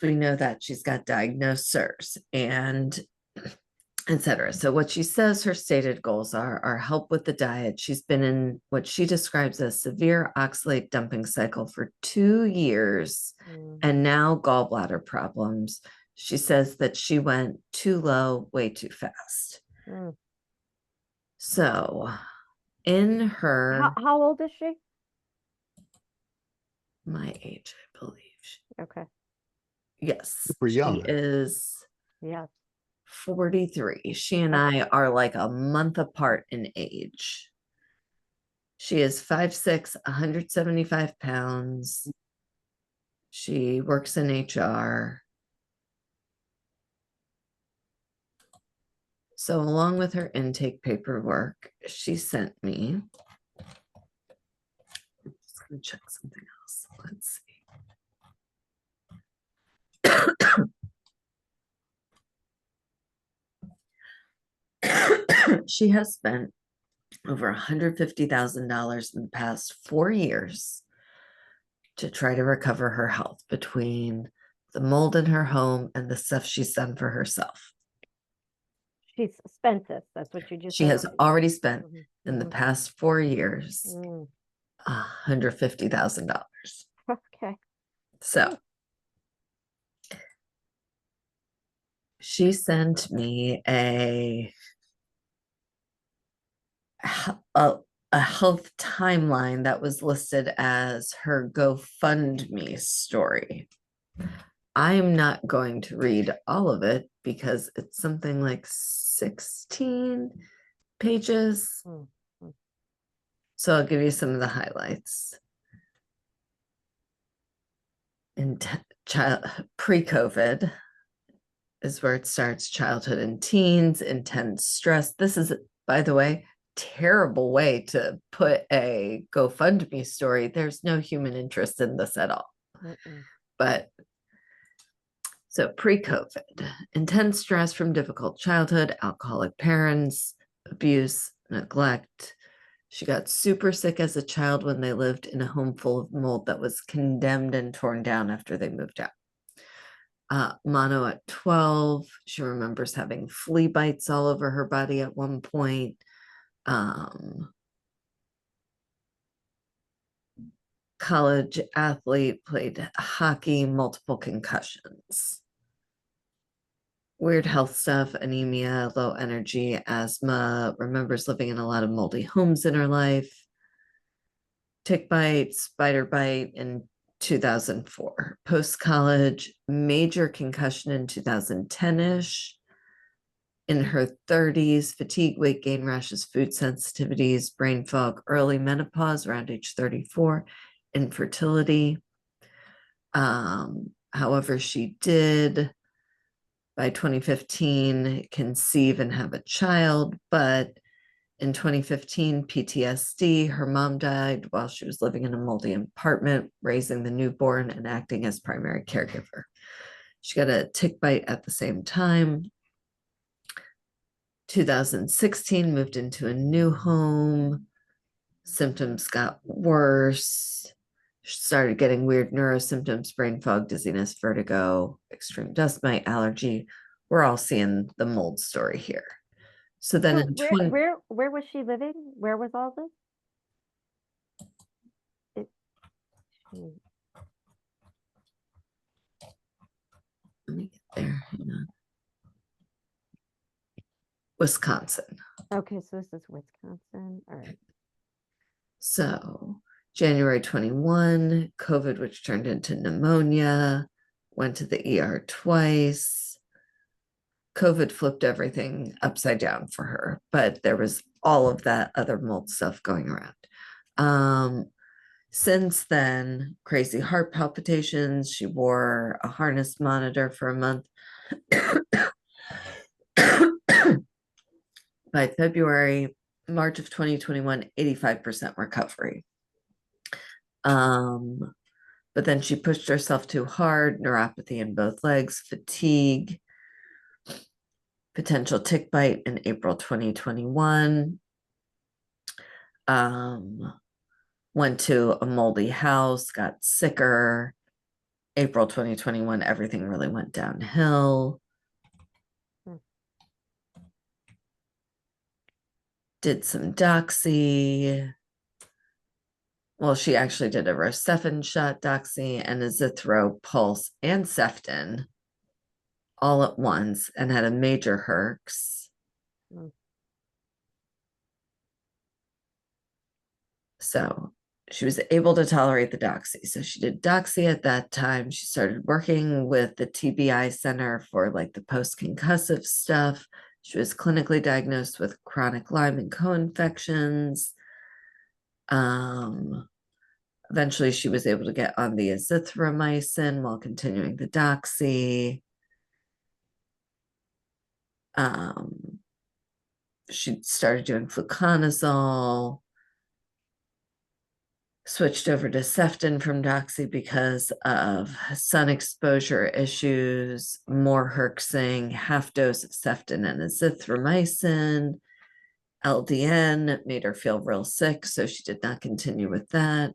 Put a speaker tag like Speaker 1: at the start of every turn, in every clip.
Speaker 1: we know that she's got diagnosed SIRS and etc. So what she says her stated goals are help with the diet. She's been in what she describes as severe oxalate dumping cycle for 2 years and now gallbladder problems. She says that she went too low, way too fast. So in her
Speaker 2: How old is she?
Speaker 1: my age, I believe.
Speaker 2: Okay.
Speaker 1: Yes,
Speaker 3: Super young.
Speaker 1: she is
Speaker 2: Yeah.
Speaker 1: 43. She and I are like a month apart in age. She is 5'6", 175 pounds. She works in HR. So along with her intake paperwork, she sent me. I'm just going to check something else. Let's see. She has spent over $150,000 in the past 4 years to try to recover her health between the mold in her home and the stuff she's done for herself.
Speaker 2: She's spent this. That's what you just
Speaker 1: She
Speaker 2: said.
Speaker 1: has already spent in the
Speaker 2: Mhm.
Speaker 1: past 4 years
Speaker 2: Mm.
Speaker 1: $150,000.
Speaker 2: Okay.
Speaker 1: So she sent me a health timeline that was listed as her GoFundMe story. I'm not going to read all of it because it's something like 16 pages. So I'll give you some of the highlights. In pre-COVID is where it starts. Childhood and teens, intense stress. This is, by the way, terrible way to put a GoFundMe story. There's no human interest in this at all. But so pre-COVID, intense stress from difficult childhood, alcoholic parents, abuse, neglect. She got super sick as a child when they lived in a home full of mold that was condemned and torn down after they moved out. Mono at 12, she remembers having flea bites all over her body at one point. College athlete, played hockey, multiple concussions. Weird health stuff, anemia, low energy, asthma, remembers living in a lot of moldy homes in her life. Tick bite, spider bite in 2004. Post-college, major concussion in 2010-ish. In her 30s, fatigue, weight gain, rashes, food sensitivities, brain fog, early menopause around age 34, infertility. However, she did by 2015 conceive and have a child, but in 2015, PTSD, her mom died while she was living in a moldy apartment, raising the newborn and acting as primary caregiver. She got a tick bite at the same time. 2016, moved into a new home. Symptoms got worse. She started getting weird neurosymptoms, brain fog, dizziness, vertigo, extreme dust mite, allergy. We're all seeing the mold story here. So then
Speaker 2: So
Speaker 1: in 20,
Speaker 2: where was she living? Where was all this?
Speaker 1: let me get there. Hang on. Wisconsin.
Speaker 2: Okay, so this is Wisconsin. All right.
Speaker 1: So January 21, COVID, which turned into pneumonia, went to the ER twice. COVID flipped everything upside down for her, but there was all of that other mold stuff going around. Since then, crazy heart palpitations. She wore a harness monitor for a month. By February, March of 2021, 85% recovery. But then she pushed herself too hard, neuropathy in both legs, fatigue, potential tick bite in April 2021. Went to a moldy house, got sicker, April 2021, everything really went downhill.
Speaker 2: mm.
Speaker 1: Did some doxy. Well, she actually did a Rocephin shot, doxy, and a Zithro pulse and Ceftin all at once and had a major herx.
Speaker 2: Mm.
Speaker 1: So she was able to tolerate the doxy. So she did doxy at that time. She started working with the TBI Center for like the post-concussive stuff. She was clinically diagnosed with chronic Lyme and co-infections. Um, Eventually, she was able to get on the azithromycin while continuing the doxy. She started doing fluconazole, switched over to Ceftin from doxy because of sun exposure issues, more herxing, half dose of Ceftin and azithromycin. LDN made her feel real sick, so she did not continue with that.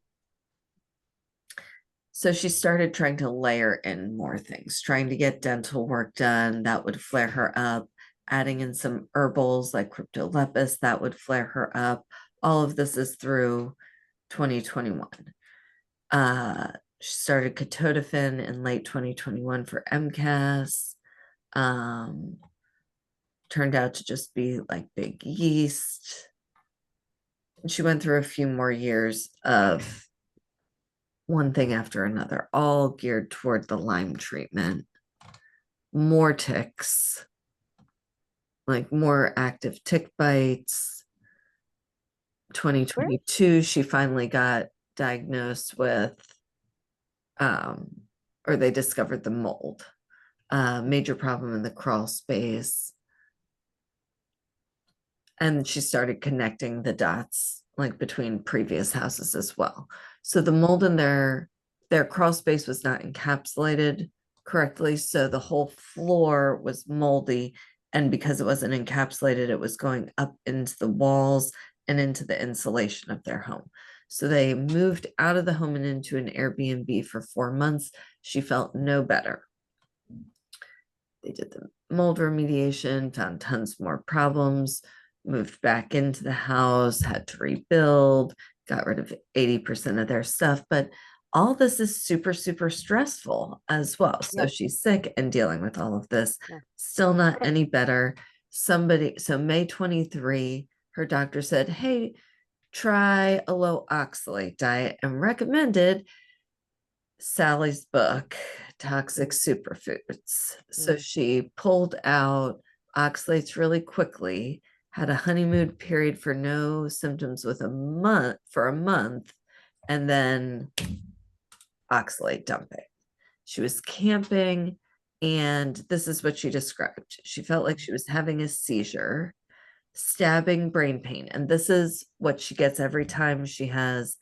Speaker 1: So she started trying to layer in more things, trying to get dental work done that would flare her up, adding in some herbals like cryptolepis that would flare her up. All of this is through 2021. She started Ketotifen in late 2021 for MCAS. Um, Turned out to just be like big yeast. And she went through a few more years of one thing after another, all geared toward the Lyme treatment. More ticks, like more active tick bites.
Speaker 2: Where
Speaker 1: 2022, she finally got diagnosed with, um, or they discovered the mold, major problem in the crawl space. And she started connecting the dots like between previous houses as well. So the mold in their crawl space was not encapsulated correctly, so the whole floor was moldy, and because it wasn't encapsulated, it was going up into the walls and into the insulation of their home. So they moved out of the home and into an Airbnb for 4 months. She felt no better. They did the mold remediation, found tons more problems, moved back into the house, had to rebuild, got rid of 80% of their stuff. But all this is super, super stressful as well. So
Speaker 2: Yeah,
Speaker 1: she's sick and dealing with all of this,
Speaker 2: yeah.
Speaker 1: still not
Speaker 2: Okay.
Speaker 1: any better. So May 23, her doctor said, hey, try a low oxalate diet and recommended Sally's book, Toxic
Speaker 2: Mm,
Speaker 1: Superfoods. So
Speaker 2: mm.
Speaker 1: she pulled out oxalates really quickly, had a honeymoon period for no symptoms with a month, and then oxalate dumping. She was camping, and this is what she described. She felt like she was having a seizure, stabbing brain pain. And this is what she gets every time she has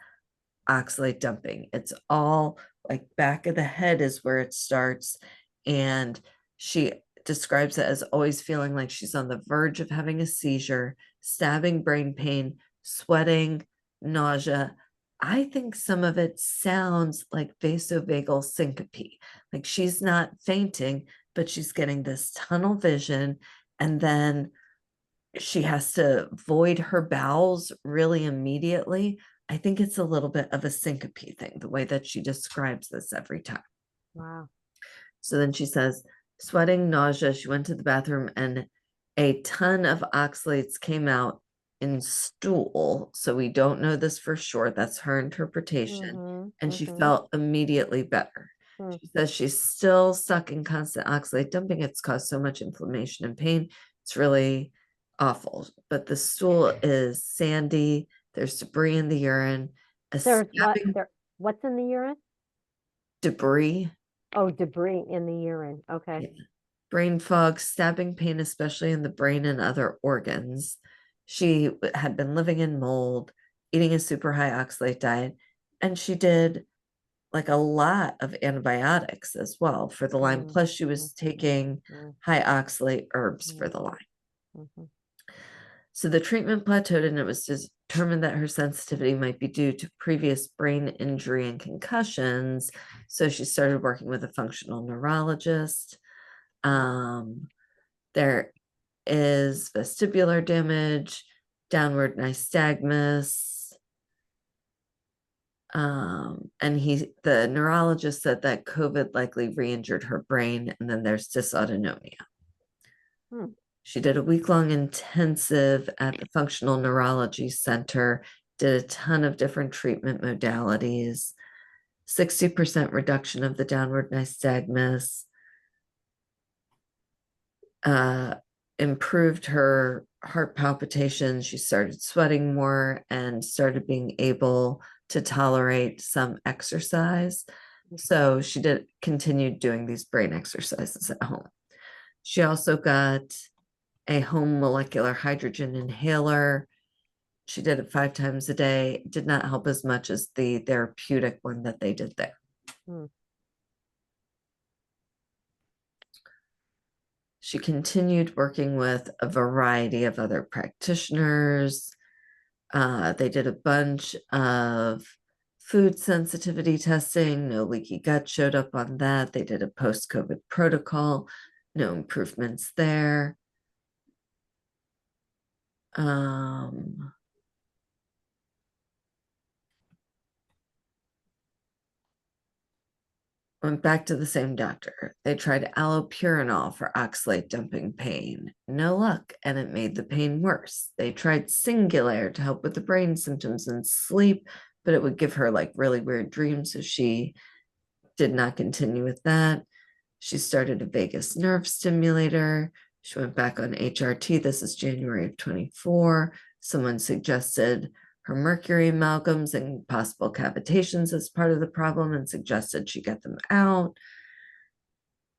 Speaker 1: oxalate dumping. It's all like back of the head is where it starts. And she describes it as always feeling like she's on the verge of having a seizure, stabbing brain pain, sweating, nausea. I think some of it sounds like vasovagal syncope. Like she's not fainting, but she's getting this tunnel vision. And then she has to void her bowels really immediately. I think it's a little bit of a syncope thing, the way that she describes this every time.
Speaker 2: Wow.
Speaker 1: So then she says, sweating, nausea. She went to the bathroom and a ton of oxalates came out in stool. So we don't know this for sure. That's her interpretation.
Speaker 2: Mm-hmm.
Speaker 1: And she
Speaker 2: Mm-hmm.
Speaker 1: felt immediately better.
Speaker 2: Mm.
Speaker 1: She says she's still stuck in constant oxalate dumping. It's caused so much inflammation and pain. It's really awful. But the stool is sandy. There's debris in the urine, a
Speaker 2: There's what
Speaker 1: stabbing
Speaker 2: there what's in the urine?
Speaker 1: debris.
Speaker 2: Oh, debris in the urine. Okay.
Speaker 1: Yeah. Brain fog, stabbing pain, especially in the brain and other organs. She had been living in mold, eating a super high oxalate diet, and she did like a lot of antibiotics as well for the Lyme.
Speaker 2: Mm,
Speaker 1: Plus, she
Speaker 2: mm,
Speaker 1: was
Speaker 2: mm,
Speaker 1: taking
Speaker 2: mm,
Speaker 1: high oxalate herbs for
Speaker 2: mm,
Speaker 1: the Lyme.
Speaker 2: mhm.
Speaker 1: So the treatment plateaued, and it was determined that her sensitivity might be due to previous brain injury and concussions. So she started working with a functional neurologist. There is vestibular damage, downward nystagmus. And the neurologist said that COVID likely re-injured her brain, and then there's dysautonomia.
Speaker 2: Hmm.
Speaker 1: She did a week-long intensive at the Functional Neurology Center, did a ton of different treatment modalities, 60% reduction of the downward nystagmus, improved her heart palpitations. She started sweating more and started being able to tolerate some exercise. So she continued doing these brain exercises at home. She also got a home molecular hydrogen inhaler. She did it 5 times a day. It did not help as much as the therapeutic one that they did there.
Speaker 2: Hmm.
Speaker 1: She continued working with a variety of other practitioners. They did a bunch of food sensitivity testing. No leaky gut showed up on that. They did a post-COVID protocol. No improvements there. Went back to the same doctor. They tried allopurinol for oxalate dumping pain. No luck, and it made the pain worse. They tried Singulair to help with the brain symptoms and sleep, but it would give her like really weird dreams, so she did not continue with that. She started a vagus nerve stimulator. She went back on HRT. This is January of 24. Someone suggested her mercury amalgams and possible cavitations as part of the problem and suggested she get them out.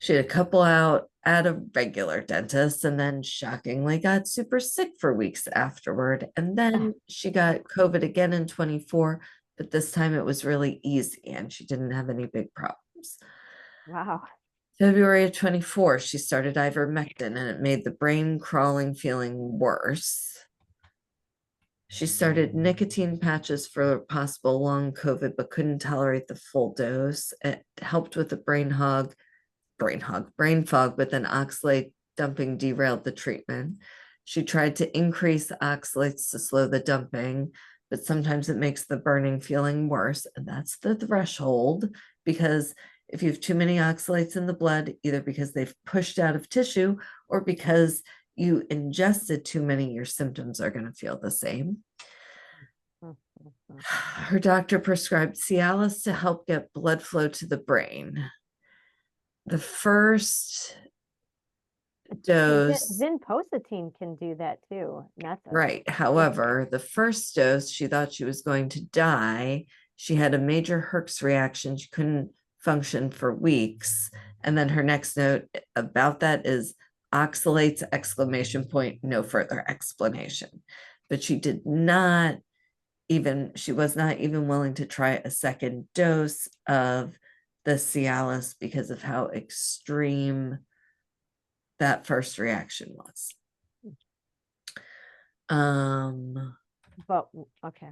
Speaker 1: She had a couple out at a regular dentist and then shockingly got super sick for weeks afterward. And then she got COVID again in 24, but this time it was really easy and she didn't have any big problems.
Speaker 2: Wow.
Speaker 1: February of 24, she started ivermectin and it made the brain crawling feeling worse. She started nicotine patches for possible long COVID, but couldn't tolerate the full dose. It helped with the brain fog, but then oxalate dumping derailed the treatment. She tried to increase oxalates to slow the dumping, but sometimes it makes the burning feeling worse. And that's the threshold, because if you have too many oxalates in the blood, either because they've pushed out of tissue or because you ingested too many, your symptoms are going to feel the same. Her doctor prescribed Cialis to help get blood flow to the brain. The first dose,
Speaker 2: Vinpocetine can do that too.
Speaker 1: right. However, the first dose, she thought she was going to die. She had a major Herx reaction. She couldn't function for weeks. And then her next note about that is oxalates, exclamation point, no further explanation. But she was not even willing to try a second dose of the Cialis because of how extreme that first reaction was.
Speaker 2: But okay.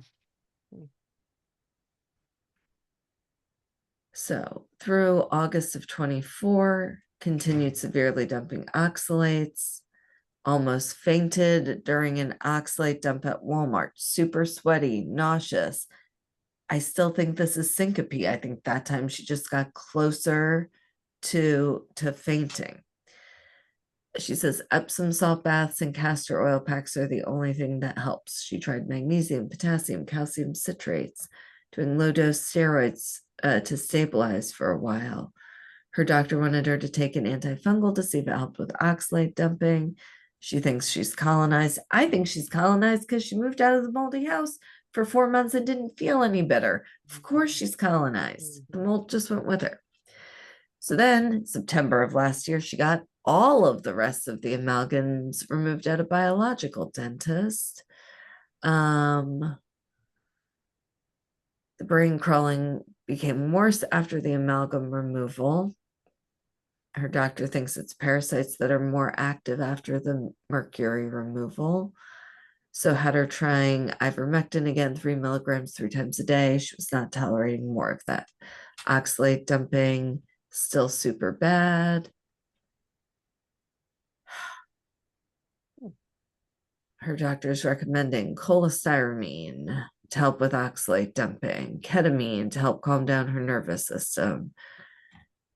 Speaker 1: So through August of 24, continued severely dumping oxalates, almost fainted during an oxalate dump at Walmart, super sweaty, nauseous. I still think this is syncope. I think that time she just got closer to fainting. She says Epsom salt baths and castor oil packs are the only thing that helps. She tried magnesium, potassium, calcium citrates, doing low dose steroids to stabilize for a while. Her doctor wanted her to take an antifungal to see if it helped with oxalate dumping. She thinks she's colonized. I think she's colonized because she moved out of the moldy house for 4 months and didn't feel any better. Of course, she's colonized. The mold just went with her. So then, September of last year, she got all of the rest of the amalgams removed at a biological dentist. The brain crawling became worse after the amalgam removal. Her doctor thinks it's parasites that are more active after the mercury removal. So had her trying ivermectin again, 3 milligrams 3 times a day. She was not tolerating more of that. Oxalate dumping, still super bad. Her doctor's recommending cholestyramine to help with oxalate dumping, ketamine to help calm down her nervous system.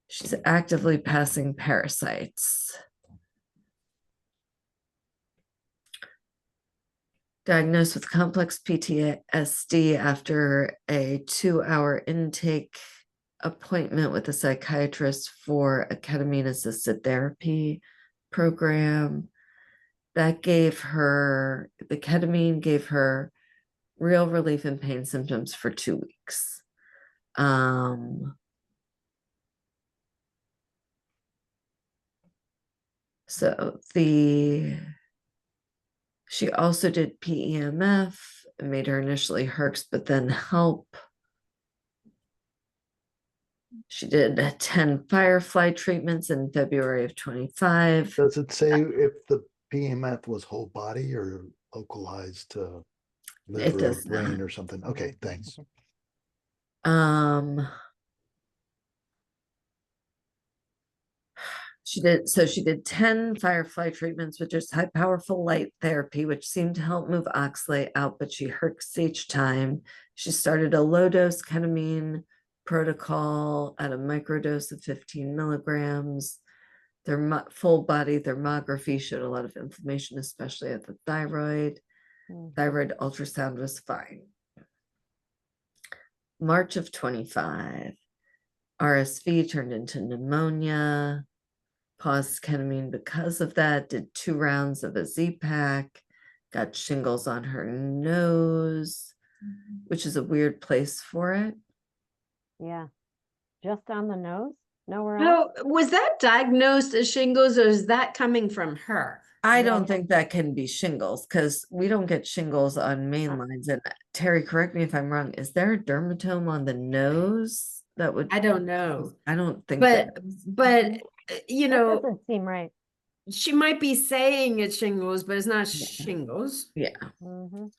Speaker 1: She's actively passing parasites. Diagnosed with complex PTSD after a 2-hour intake appointment with a psychiatrist for a ketamine assisted therapy program. That gave her, the ketamine gave her real relief in pain symptoms for 2 weeks. So she also did PEMF, made her initially herx, but then HELP. She did 10 firefly treatments in February of 25.
Speaker 3: Does it say if the PMF was whole body or localized to
Speaker 1: It
Speaker 3: liver or
Speaker 1: does
Speaker 3: brain
Speaker 1: not.
Speaker 3: or something? Okay, thanks.
Speaker 1: She did 10 firefly treatments, which is high powerful light therapy, which seemed to help move oxalate out, but she herxed each time. She started a low dose ketamine protocol at a microdose of 15 milligrams. Their full body thermography showed a lot of inflammation, especially at the thyroid. Thyroid ultrasound was fine. March of 25, RSV turned into pneumonia. Paused ketamine because of that, did 2 rounds of a Z-Pack, got shingles on her nose, which is a weird place for it.
Speaker 2: Yeah. Just on the nose? Nowhere else?
Speaker 4: No, was that diagnosed as shingles or is that coming from her?
Speaker 1: I
Speaker 2: Yeah.
Speaker 1: don't think that can be shingles because we don't get shingles on main lines. And Terry, correct me if I'm wrong, is there a dermatome on the nose that would,
Speaker 4: I don't know.
Speaker 1: I don't think
Speaker 4: But
Speaker 1: that.
Speaker 4: you
Speaker 2: That
Speaker 4: know,
Speaker 2: doesn't seem right.
Speaker 4: she might be saying it's shingles, but it's not
Speaker 1: Yeah.
Speaker 4: shingles.
Speaker 1: Yeah.
Speaker 2: Mhm.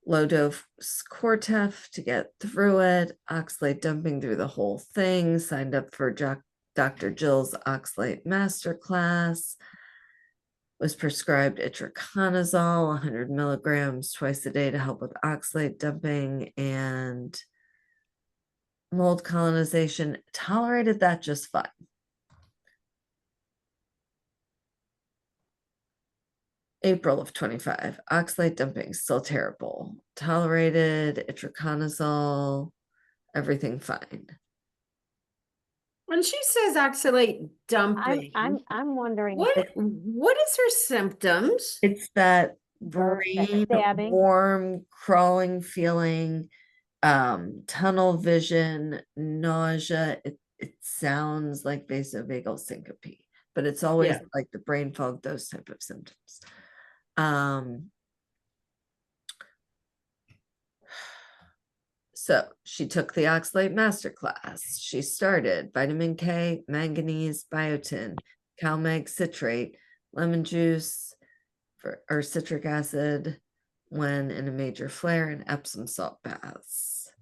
Speaker 1: Low dose Cortef to get through it, oxalate dumping through the whole thing, signed up for Dr. Jill's oxalate masterclass, was prescribed itraconazole, 100 milligrams twice a day to help with oxalate dumping and mold colonization, tolerated that just fine. April of 25, oxalate dumping, still terrible. Tolerated itraconazole, everything fine.
Speaker 4: When she says oxalate dumping,
Speaker 2: I'm wondering if
Speaker 4: what is her symptoms?
Speaker 1: It's that
Speaker 2: the
Speaker 1: brain
Speaker 2: stabbing.
Speaker 1: warm, crawling feeling, tunnel vision, nausea. It sounds like vasovagal syncope, but it's always
Speaker 4: Yeah.
Speaker 1: like the brain fog, those type of symptoms. So she took the oxalate masterclass. She started vitamin K, manganese, biotin, CalMag citrate, lemon juice or citric acid when in a major flare, and Epsom salt baths.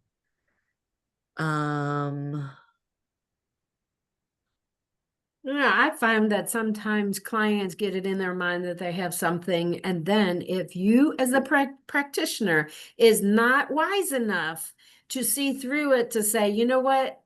Speaker 4: Yeah, I find that sometimes clients get it in their mind that they have something, and then if you, as a practitioner, is not wise enough to see through it to say, you know what,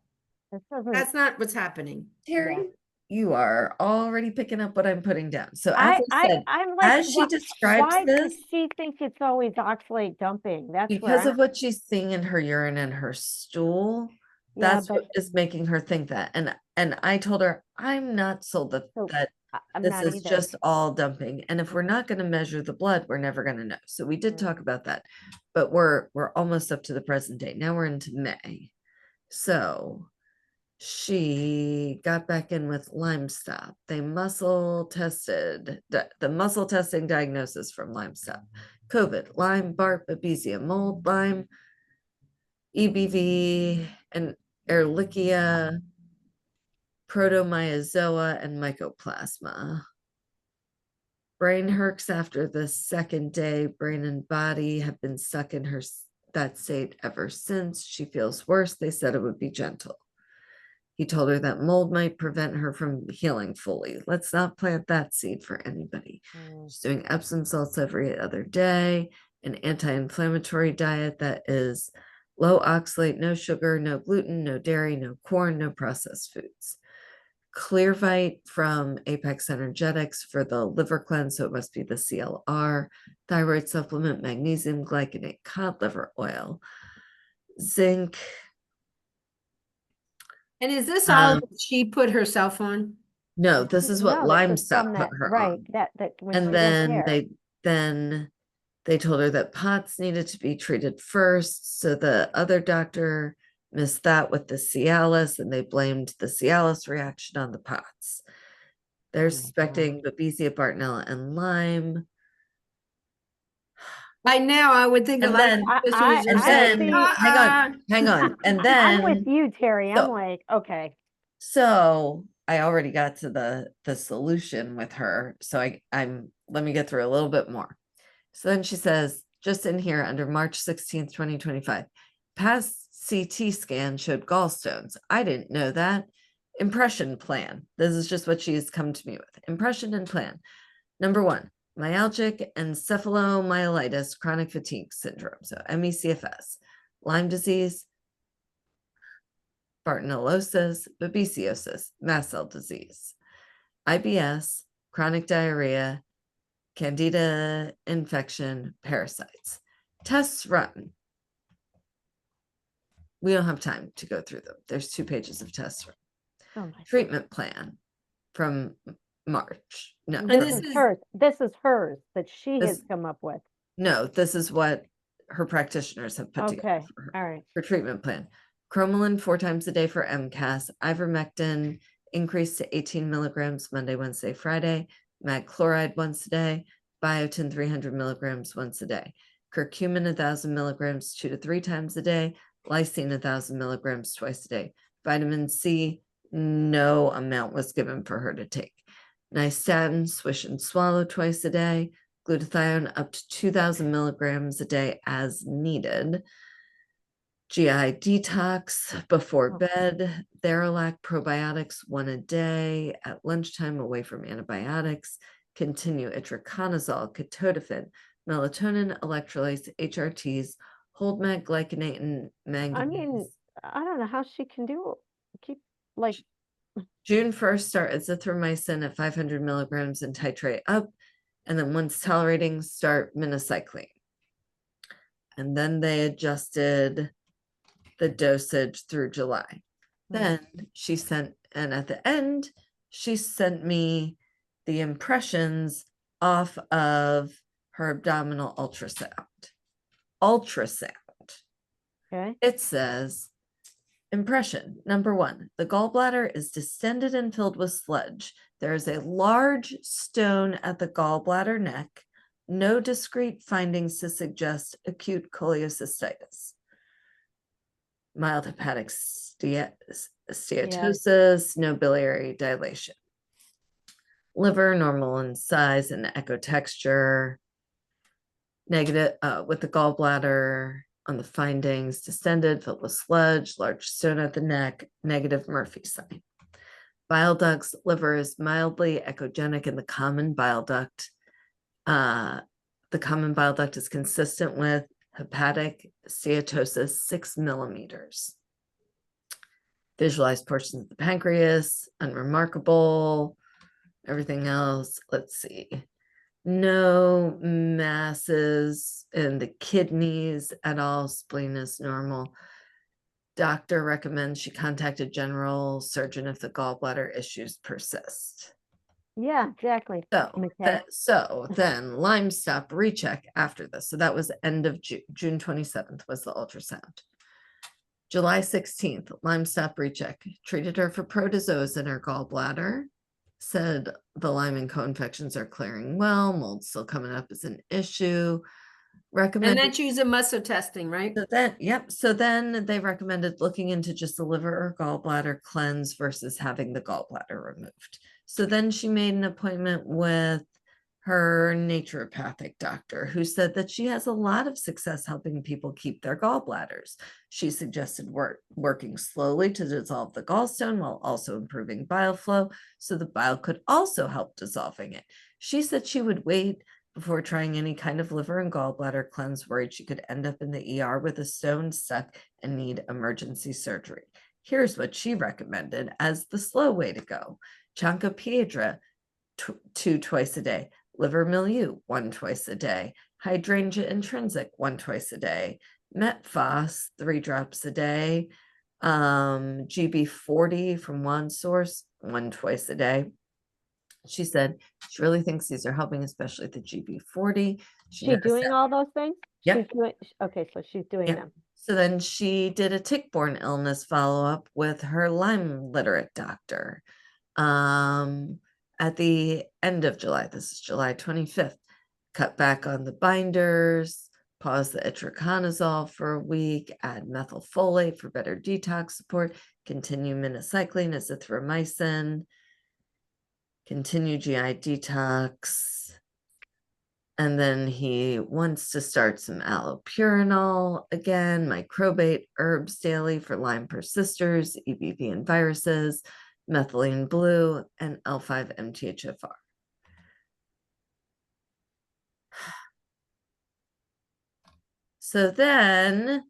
Speaker 2: This doesn't,
Speaker 4: that's not what's happening.
Speaker 1: Terry, you are already picking up what I'm putting down. So as I said,
Speaker 2: I'm like,
Speaker 1: as she describes
Speaker 2: why does
Speaker 1: this,
Speaker 2: she think it's always oxalate dumping? That's where
Speaker 1: because of what she's seeing in her urine and her stool,
Speaker 2: Yeah,
Speaker 1: that's what
Speaker 2: but
Speaker 1: is making her think that. And I told her I'm not sold that
Speaker 2: so I'm
Speaker 1: this
Speaker 2: not
Speaker 1: is
Speaker 2: either.
Speaker 1: just all dumping. And if we're not going to measure the blood, we're never going to know. So we did talk about that, but we're almost up to the present day. Now we're into May. So she got back in with Lyme stop. They muscle tested the muscle testing diagnosis from Lyme stop: COVID, Lyme, Bark, Babesia, mold, Lyme, EBV, and Ehrlichia, protomyozoa, and mycoplasma. Brain herks after the second day. Brain and body have been stuck in that state ever since. She feels worse. They said it would be gentle. He told her that mold might prevent her from healing fully. Let's not plant that seed for anybody. She's doing Epsom salts every other day, an anti-inflammatory diet that is low oxalate, no sugar, no gluten, no dairy, no corn, no processed foods. Clearvite from Apex Energetics for the liver cleanse, so it must be the CLR. Thyroid supplement, magnesium glycinate, cod liver oil, zinc.
Speaker 4: And is this all that she put herself on?
Speaker 1: No, this is what
Speaker 2: No, this is
Speaker 1: Limestop
Speaker 2: from
Speaker 1: put
Speaker 2: that,
Speaker 1: her
Speaker 2: right,
Speaker 1: on.
Speaker 2: that when she
Speaker 1: And
Speaker 2: went
Speaker 1: then
Speaker 2: there.
Speaker 1: they told her that POTS needed to be treated first. So the other doctor missed that with the Cialis, and they blamed the Cialis reaction on the POTS. They're
Speaker 2: Oh my
Speaker 1: suspecting Babesia, Bartonella, and Lyme.
Speaker 4: By now, I would think a
Speaker 1: And
Speaker 4: lot
Speaker 1: then-
Speaker 4: of sisters
Speaker 1: And
Speaker 4: are saying,
Speaker 1: then, hang on. And
Speaker 2: I'm with
Speaker 1: then,
Speaker 2: you, Terry. I'm like, okay.
Speaker 1: so I already got to the solution with her. So let me get through a little bit more. So then she says, just in here under March 16th, 2025, past CT scan showed gallstones. I didn't know that. Impression plan. This is just what she has come to me with. Impression and plan. Number 1, myalgic encephalomyelitis, chronic fatigue syndrome. So MECFS, Lyme disease, Bartonellosis, babesiosis, mast cell disease, IBS, chronic diarrhea, Candida infection, parasites. Tests run. We don't have time to go through them. There's 2 pages of tests run.
Speaker 2: Oh my.
Speaker 1: Treatment plan from March. No,
Speaker 2: And
Speaker 4: And
Speaker 2: this
Speaker 4: this
Speaker 2: is
Speaker 4: is-
Speaker 2: hers. This is hers that she has
Speaker 1: This-
Speaker 2: come up with.
Speaker 1: no, this is what her practitioners have put together
Speaker 2: Okay,
Speaker 1: for her.
Speaker 2: all right.
Speaker 1: For treatment plan. Cromolyn 4 times a day for MCAS, ivermectin increased to 18 milligrams Monday, Wednesday, Friday, mag chloride once a day, biotin 300 milligrams once a day, curcumin 1,000 milligrams 2 to 3 times a day, lysine 1,000 milligrams twice a day, vitamin C, no amount was given for her to take. Nystatin, swish and swallow twice a day, glutathione up to 2,000 milligrams a day as needed. GI detox before bed, Theralac probiotics 1 a day at lunchtime away from antibiotics, continue itraconazole, ketotifen, melatonin, electrolytes, HRTs, hold mag glycinate and manganese.
Speaker 2: I mean, I don't know how she can keep like,
Speaker 1: June 1st, start azithromycin at 500 milligrams and titrate up. And then once tolerating, start minocycline. And then they adjusted the dosage through July. Then she sent, and at the end, she sent me the impressions off of her abdominal ultrasound.
Speaker 2: okay,
Speaker 1: It says, impression number 1, the gallbladder is distended and filled with sludge. There is a large stone at the gallbladder neck. No discrete findings to suggest acute cholecystitis. Mild hepatic steatosis, no biliary dilation. Liver normal in size and echo texture. Negative with the gallbladder on the findings, distended, filled with sludge, large stone at the neck, negative Murphy sign. Bile ducts, liver is mildly echogenic in the common bile duct. The common bile duct is consistent with hepatic steatosis 6 millimeters. Visualized portions of the pancreas, unremarkable. Everything else, let's see. No masses in the kidneys at all. Spleen is normal. Doctor recommends she contact a general surgeon if the gallbladder issues persist.
Speaker 2: yeah, exactly.
Speaker 1: So,
Speaker 2: Okay.
Speaker 1: then Lyme stop recheck after this. So that was end of June 27th was the ultrasound. July 16th, Lyme stop recheck. Treated her for protozoas in her gallbladder. Said the Lyme and co-infections are clearing well. Mold still coming up as an issue.
Speaker 4: and
Speaker 1: Recommended.
Speaker 4: that's using muscle testing, right?
Speaker 1: So then they recommended looking into just the liver or gallbladder cleanse versus having the gallbladder removed. So then she made an appointment with her naturopathic doctor, who said that she has a lot of success helping people keep their gallbladders. She suggested working slowly to dissolve the gallstone while also improving bile flow, so the bile could also help dissolving it. She said she would wait before trying any kind of liver and gallbladder cleanse, worried she could end up in the ER with a stone stuck and need emergency surgery. Here's what she recommended as the slow way to go. Chanca piedra, 2 twice a day. Liver milieu, 1 twice a day. Hydrangea intrinsic, 1 twice a day. Metphos, 3 drops a day. GB40 from one source, 1 twice a day. She said she really thinks these are helping, especially the GB40.
Speaker 2: She doing all those things?
Speaker 1: Yep.
Speaker 2: She's doing, okay, so she's doing
Speaker 1: Yep.
Speaker 2: them.
Speaker 1: So then she did a tick-borne illness follow-up with her Lyme literate doctor. At the end of July, this is July 25th, cut back on the binders, pause the itraconazole for a week, add methylfolate for better detox support, continue minocycline, azithromycin, continue GI detox. And then he wants to start some allopurinol again, microbate herbs daily for Lyme persisters, EBV and viruses, methylene blue, and L5-MTHFR. So then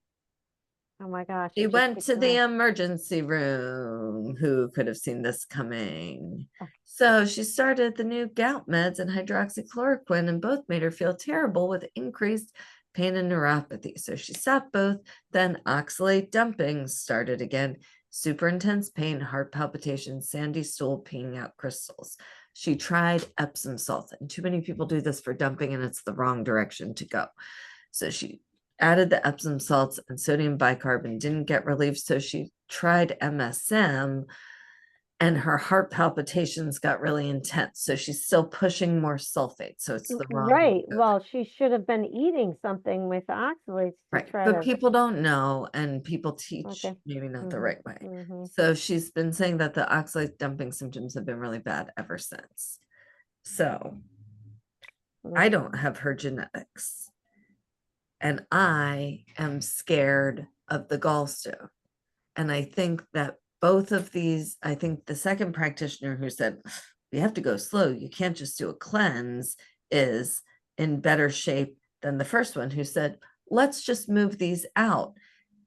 Speaker 2: Oh my gosh.
Speaker 1: he
Speaker 2: it just
Speaker 1: went
Speaker 2: keeps
Speaker 1: to the
Speaker 2: going.
Speaker 1: emergency room. Who could have seen this coming?
Speaker 2: Oh.
Speaker 1: So she started the new gout meds and hydroxychloroquine, and both made her feel terrible with increased pain and neuropathy. So she stopped both. Then oxalate dumping started again. Super intense pain, heart palpitations, sandy stool, peeing out crystals. She tried Epsom salts, and too many people do this for dumping, and it's the wrong direction to go. So she added the Epsom salts and sodium bicarb, didn't get relief. So she tried MSM, and her heart palpitations got really intense. So she's still pushing more sulfate. So it's the wrong way
Speaker 2: Right.
Speaker 1: to go
Speaker 2: Well, she should have been eating something with oxalates to
Speaker 1: Right.
Speaker 2: try
Speaker 1: But
Speaker 2: to.
Speaker 1: people don't know, and people teach
Speaker 2: Okay.
Speaker 1: maybe not the
Speaker 2: Mhm,
Speaker 1: right way.
Speaker 2: mhm.
Speaker 1: So she's been saying that the oxalate dumping symptoms have been really bad ever since. So I don't have her genetics, and I am scared of the gallstone. And I think that both of these, I think the second practitioner who said, you have to go slow, you can't just do a cleanse, is in better shape than the first one who said, let's just move these out.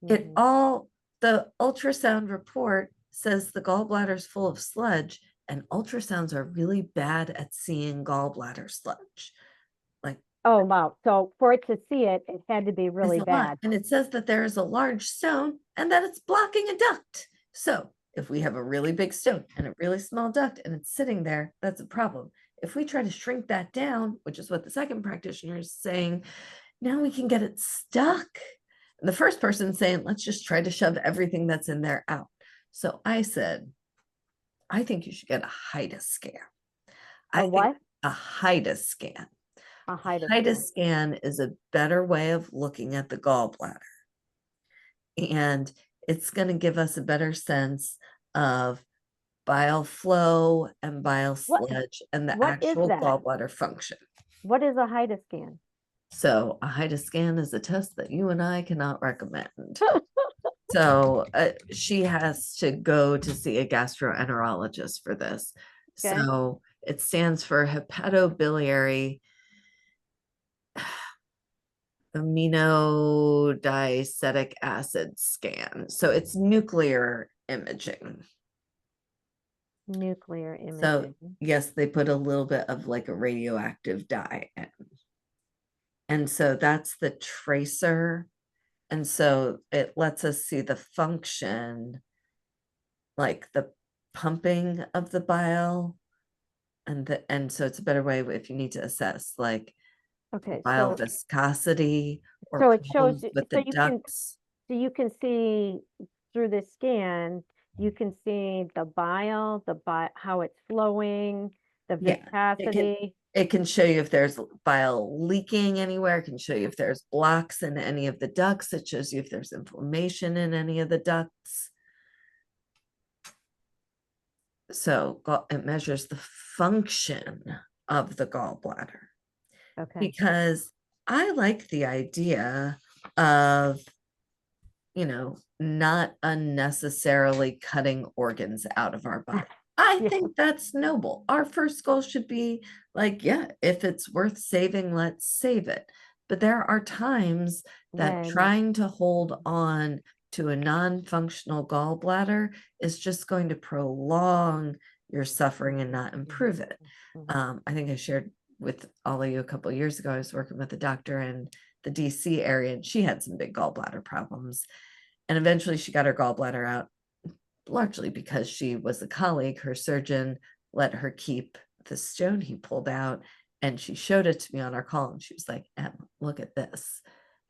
Speaker 1: It
Speaker 2: Mhm.
Speaker 1: all, the ultrasound report says the gallbladder's full of sludge, and ultrasounds are really bad at seeing gallbladder sludge. Like,
Speaker 2: Oh, wow. So for it to see it, it had to be really
Speaker 1: it's a lot.
Speaker 2: bad.
Speaker 1: And it says that there is a large stone and that it's blocking a duct. So if we have a really big stone and a really small duct and it's sitting there, that's a problem. If we try to shrink that down, which is what the second practitioner is saying, now we can get it stuck. And the first person saying, let's just try to shove everything that's in there out. So I said, I think you should get a HIDA scan. I think
Speaker 2: what?
Speaker 1: a HIDA scan.
Speaker 2: A HIDA
Speaker 1: HIDA
Speaker 2: scan.
Speaker 1: scan is a better way of looking at the gallbladder. And it's going to give us a better sense of bile flow and bile
Speaker 2: What?
Speaker 1: sludge and the
Speaker 2: What is
Speaker 1: actual
Speaker 2: that?
Speaker 1: gallbladder function.
Speaker 2: What is a HIDA scan?
Speaker 1: So a HIDA scan is a test that you and I cannot recommend. So she has to go to see a gastroenterologist for this.
Speaker 2: Okay.
Speaker 1: So it stands for hepatobiliary aminodiacetic acid scan. So it's nuclear imaging.
Speaker 2: Nuclear
Speaker 1: So
Speaker 2: imaging.
Speaker 1: yes, they put a little bit of like a radioactive dye in. And so that's the tracer. And so it lets us see the function, like the pumping of the bile. And so it's a better way if you need to assess like
Speaker 2: Okay.
Speaker 1: bile
Speaker 2: So
Speaker 1: viscosity or
Speaker 2: it shows
Speaker 1: problems
Speaker 2: you,
Speaker 1: with
Speaker 2: so
Speaker 1: the
Speaker 2: you can,
Speaker 1: ducts.
Speaker 2: so you can see through the scan, you can see the bile, how it's flowing, the
Speaker 1: Yeah,
Speaker 2: viscosity.
Speaker 1: it can show you if there's bile leaking anywhere. It can show you if there's blocks in any of the ducts. It shows you if there's inflammation in any of the ducts. So it measures the function of the gallbladder,
Speaker 2: Okay.
Speaker 1: because I like the idea of, not unnecessarily cutting organs out of our body. I
Speaker 2: Yeah.
Speaker 1: think that's noble. Our first goal should be like, yeah, if it's worth saving, let's save it. But there are times that
Speaker 2: When,
Speaker 1: trying to hold on to a non-functional gallbladder is just going to prolong your suffering and not improve it. I think I shared with all of you a couple of years ago, I was working with a doctor in the DC area, and she had some big gallbladder problems. And eventually she got her gallbladder out, largely because she was a colleague. Her surgeon let her keep the stone he pulled out, and she showed it to me on our call, and she was like, Em, look at this.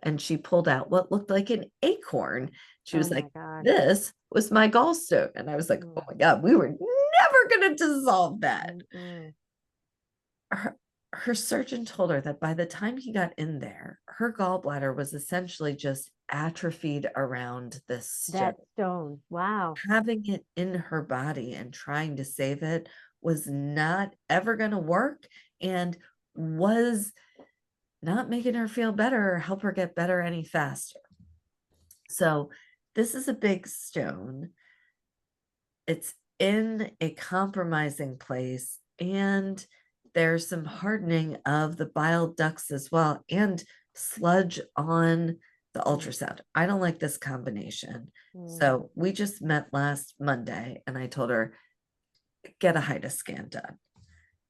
Speaker 1: And she pulled out what looked like an acorn. She was
Speaker 2: oh my
Speaker 1: like,
Speaker 2: gosh.
Speaker 1: this was my gallstone. And I was like, oh my God, we were never going to dissolve that.
Speaker 2: Mm-mm.
Speaker 1: Her surgeon told her that by the time he got in there, her gallbladder was essentially just atrophied around this stone.
Speaker 2: That stone. Wow.
Speaker 1: Having it in her body and trying to save it was not ever going to work, and was not making her feel better or help her get better any faster. So this is a big stone. It's in a compromising place, and there's some hardening of the bile ducts as well, and sludge on the ultrasound. I don't like this combination. So we just met last Monday, and I told her, get a HIDA scan done.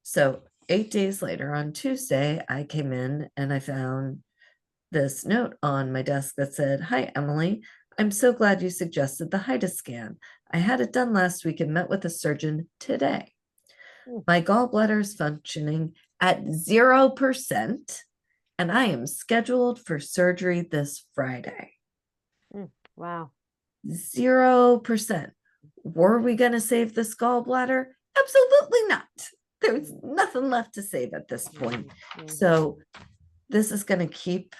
Speaker 1: So 8 days later, on Tuesday, I came in and I found this note on my desk that said, hi, Emily. I'm so glad you suggested the HIDA scan. I had it done last week and met with a surgeon today. My gallbladder is functioning at 0%, and I am scheduled for surgery this Friday.
Speaker 2: Wow.
Speaker 1: 0%. Were we going to save this gallbladder? Absolutely not. There's nothing left to save at this point. So this is going to keep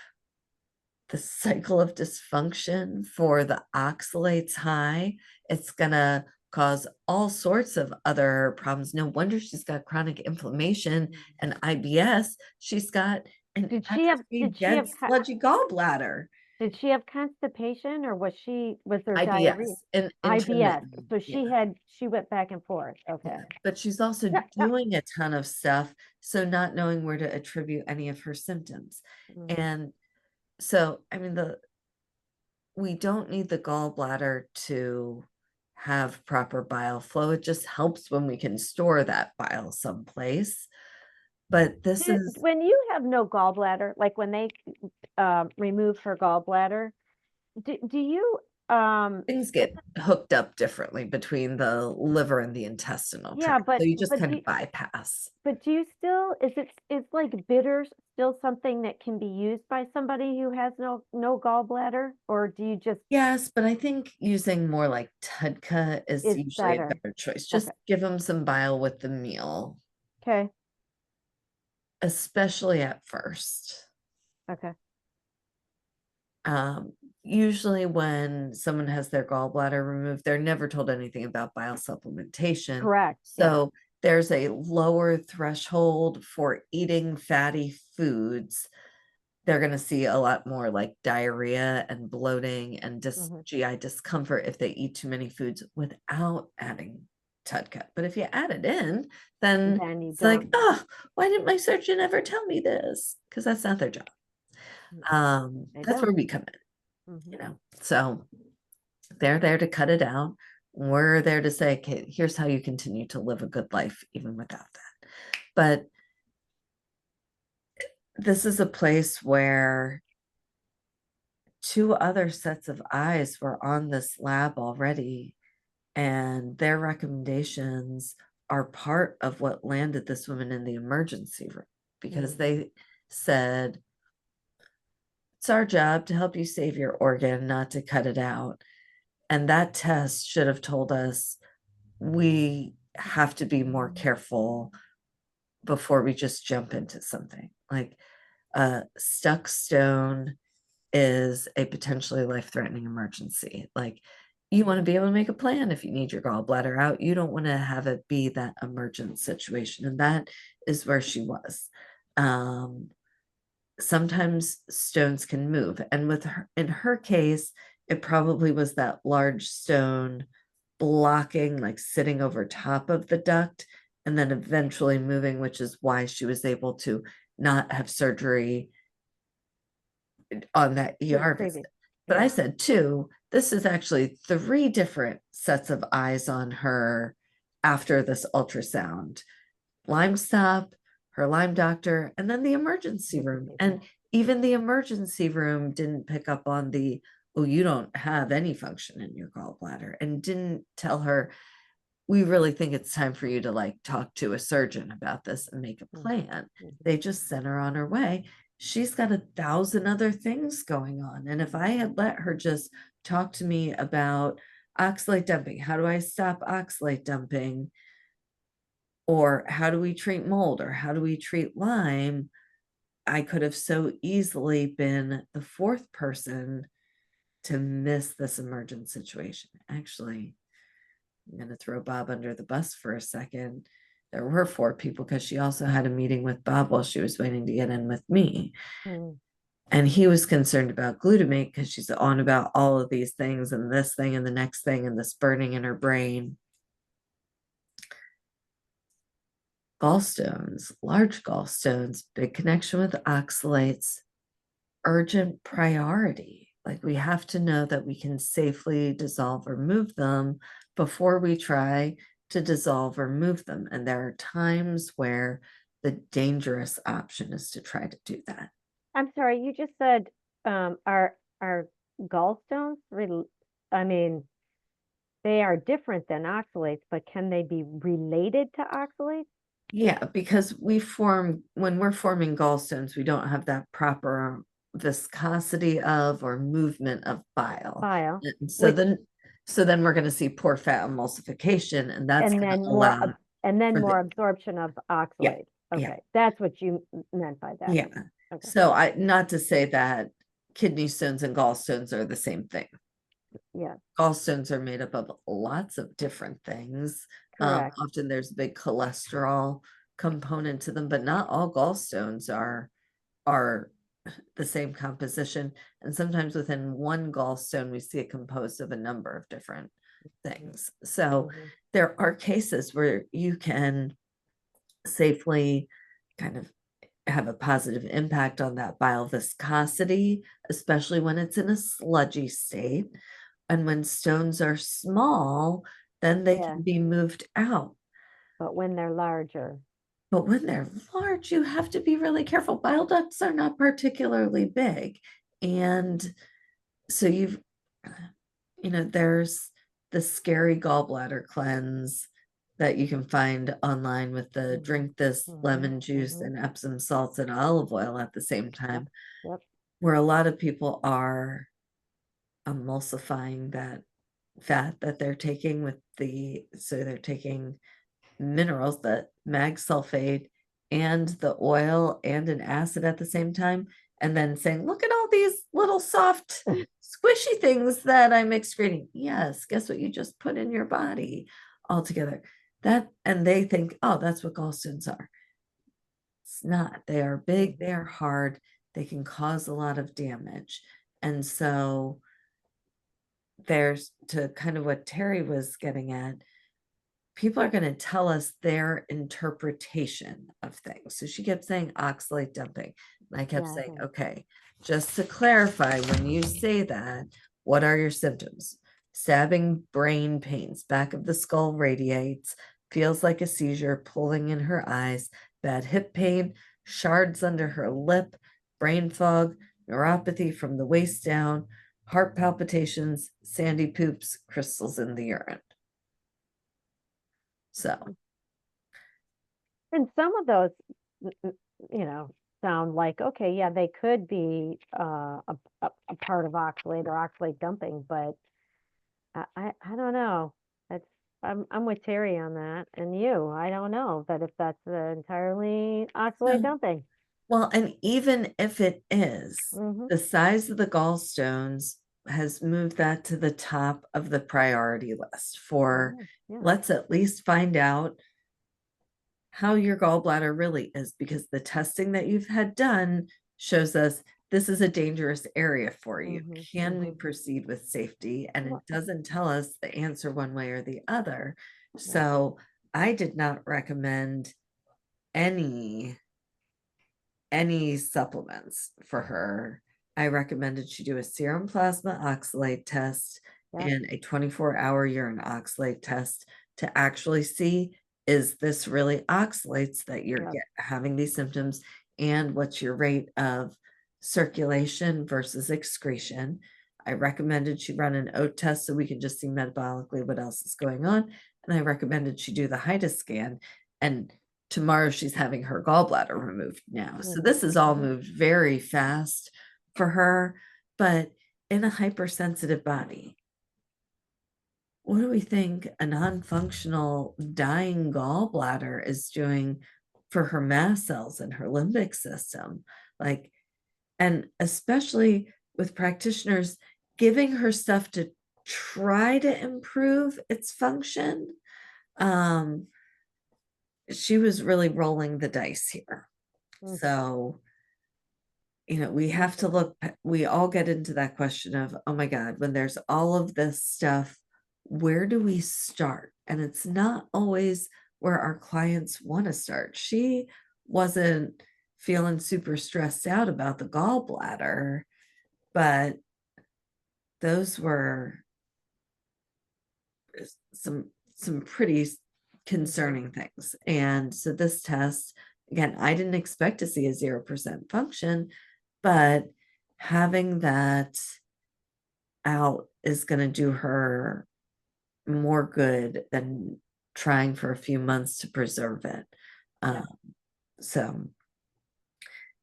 Speaker 1: the cycle of dysfunction for the oxalates high. It's going to cause all sorts of other problems. No wonder she's got chronic inflammation and IBS. She's got an
Speaker 2: Did she have
Speaker 1: sludgy gallbladder.
Speaker 2: did she have constipation, or was there
Speaker 1: IBS
Speaker 2: diarrhea?
Speaker 1: and
Speaker 2: IBS.
Speaker 1: intermittent,
Speaker 2: So she went back and forth. Okay.
Speaker 1: yeah. But she's also doing a ton of stuff, so not knowing where to attribute any of her symptoms. And so, I mean, we don't need the gallbladder to have proper bile flow. It just helps when we can store that bile someplace. But this is
Speaker 2: when you have no gallbladder, like when they remove her gallbladder, do you
Speaker 1: things get hooked up differently between the liver and the intestinal tract. So you just kind of bypass.
Speaker 2: But do you still, is like bitters still something that can be used by somebody who has no gallbladder, or do you just?
Speaker 1: Yes, but I think using more like Tudka is usually a better choice. Just give them some bile with the meal.
Speaker 2: Okay.
Speaker 1: Especially at first.
Speaker 2: Okay.
Speaker 1: Usually when someone has their gallbladder removed, they're never told anything about bile supplementation.
Speaker 2: Correct.
Speaker 1: So there's a lower threshold for eating fatty foods. They're going to see a lot more like diarrhea and bloating and GI discomfort if they eat too many foods without adding Tudka. But if you add it in, then it's like, oh, why didn't my surgeon ever tell me this? Because that's not their job. That's where we come in, so they're there to cut it out. We're there to say, okay, here's how you continue to live a good life even without that. But this is a place where 2 other sets of eyes were on this lab already, and their recommendations are part of what landed this woman in the emergency room, because they said, it's our job to help you save your organ, not to cut it out. And that test should have told us we have to be more careful before we just jump into something. Like a stuck stone is a potentially life-threatening emergency. Like you want to be able to make a plan if you need your gallbladder out. You don't want to have it be that emergent situation. And that is where she was. Sometimes stones can move. And with her, in her case, it probably was that large stone blocking, like sitting over top of the duct and then eventually moving, which is why she was able to not have surgery on that ER visit. But I said, too, this is actually 3 different sets of eyes on her after this ultrasound. Lyme stop, her Lyme doctor, and then the emergency room. And even the emergency room didn't pick up on the, oh, you don't have any function in your gallbladder, and didn't tell her, we really think it's time for you to like talk to a surgeon about this and make a plan. They just sent her on her way. She's got 1,000 other things going on. And if I had let her just talk to me about oxalate dumping, how do I stop oxalate dumping? Or how do we treat mold? Or how do we treat Lyme? I could have so easily been the 4th person to miss this emergent situation. Actually, I'm going to throw Bob under the bus for a second. There were 4 people because she also had a meeting with Bob while she was waiting to get in with me. And he was concerned about glutamate because she's on about all of these things and this thing and the next thing and this burning in her brain. Gallstones, large gallstones, big connection with oxalates, urgent priority. Like we have to know that we can safely dissolve or move them before we try to dissolve or move them. And there are times where the dangerous option is to try to do that.
Speaker 2: I'm sorry, you just said, are gallstones, I mean, they are different than oxalates, but can they be related to oxalates?
Speaker 1: Yeah, because when we're forming gallstones, we don't have that proper viscosity of or movement of bile. And so then we're going to see poor fat emulsification, and that's
Speaker 2: and
Speaker 1: going
Speaker 2: then
Speaker 1: to
Speaker 2: more
Speaker 1: allow
Speaker 2: and then
Speaker 1: for
Speaker 2: more
Speaker 1: the,
Speaker 2: absorption of oxalate. Okay,
Speaker 1: yeah.
Speaker 2: that's what you meant by that.
Speaker 1: Yeah.
Speaker 2: Okay.
Speaker 1: So not to say that kidney stones and gallstones are the same thing.
Speaker 2: Yeah.
Speaker 1: Gallstones are made up of lots of different things.
Speaker 2: Correct.
Speaker 1: Often there's a big cholesterol component to them, but not all gallstones are the same composition. And sometimes within one gallstone, we see it composed of a number of different things. So there are cases where you can safely kind of have a positive impact on that bile viscosity, especially when it's in a sludgy state. And when stones are small, then they can be moved out.
Speaker 2: But when they're larger.
Speaker 1: But when they're large, you have to be really careful. Bile ducts are not particularly big. And so there's the scary gallbladder cleanse that you can find online with the drink this lemon juice and Epsom salts and olive oil at the same time, where a lot of people are emulsifying that fat that they're taking so they're taking minerals, the mag sulfate and the oil and an acid at the same time, and then saying, look at all these little soft squishy things that I'm excreting. Yes, guess what you just put in your body altogether. And they think, oh, that's what gallstones are. It's not. They are big, they are hard, they can cause a lot of damage. And so there's, to kind of what Terry was getting at, people are going to tell us their interpretation of things. So she kept saying oxalate dumping. And I kept saying, okay, just to clarify, when you say that, what are your symptoms? Stabbing brain pains, back of the skull radiates, feels like a seizure, pulling in her eyes, bad hip pain, shards under her lip, brain fog, neuropathy from the waist down, heart palpitations, sandy poops, crystals in the urine. So,
Speaker 2: and some of those, sound like, okay, yeah, they could be a part of oxalate or oxalate dumping, but I don't know. I'm with Terry on that, and I don't know that if that's entirely oxalate dumping.
Speaker 1: Well, and even if it is, the size of the gallstones has moved that to the top of the priority list for,
Speaker 2: Oh, yeah.
Speaker 1: let's at least find out how your gallbladder really is, because the testing that you've had done shows us this is a dangerous area for you. Can we proceed with safety? And it
Speaker 2: Well,
Speaker 1: doesn't tell us the answer one way or the other. So I did not recommend any supplements for her. I recommended she do a serum plasma oxalate test
Speaker 2: Yep.
Speaker 1: and a 24-hour urine oxalate test to actually see, is this really oxalates that you're
Speaker 2: Yep.
Speaker 1: having these symptoms, and what's your rate of circulation versus excretion. I recommended she run an oat test so we can just see metabolically what else is going on. And I recommended she do the HIDA scan, and tomorrow she's having her gallbladder removed now. So this has all moved very fast for her, but in a hypersensitive body, what do we think a non-functional dying gallbladder is doing for her mast cells and her limbic system? Like, and especially with practitioners giving her stuff to try to improve its function. She was really rolling the dice here.
Speaker 2: Mm.
Speaker 1: So, we have to look, we all get into that question of, oh my God, when there's all of this stuff, where do we start? And it's not always where our clients want to start. She wasn't feeling super stressed out about the gallbladder, but those were some pretty concerning things. And so this test, again, I didn't expect to see a 0% function, but having that out is going to do her more good than trying for a few months to preserve it. So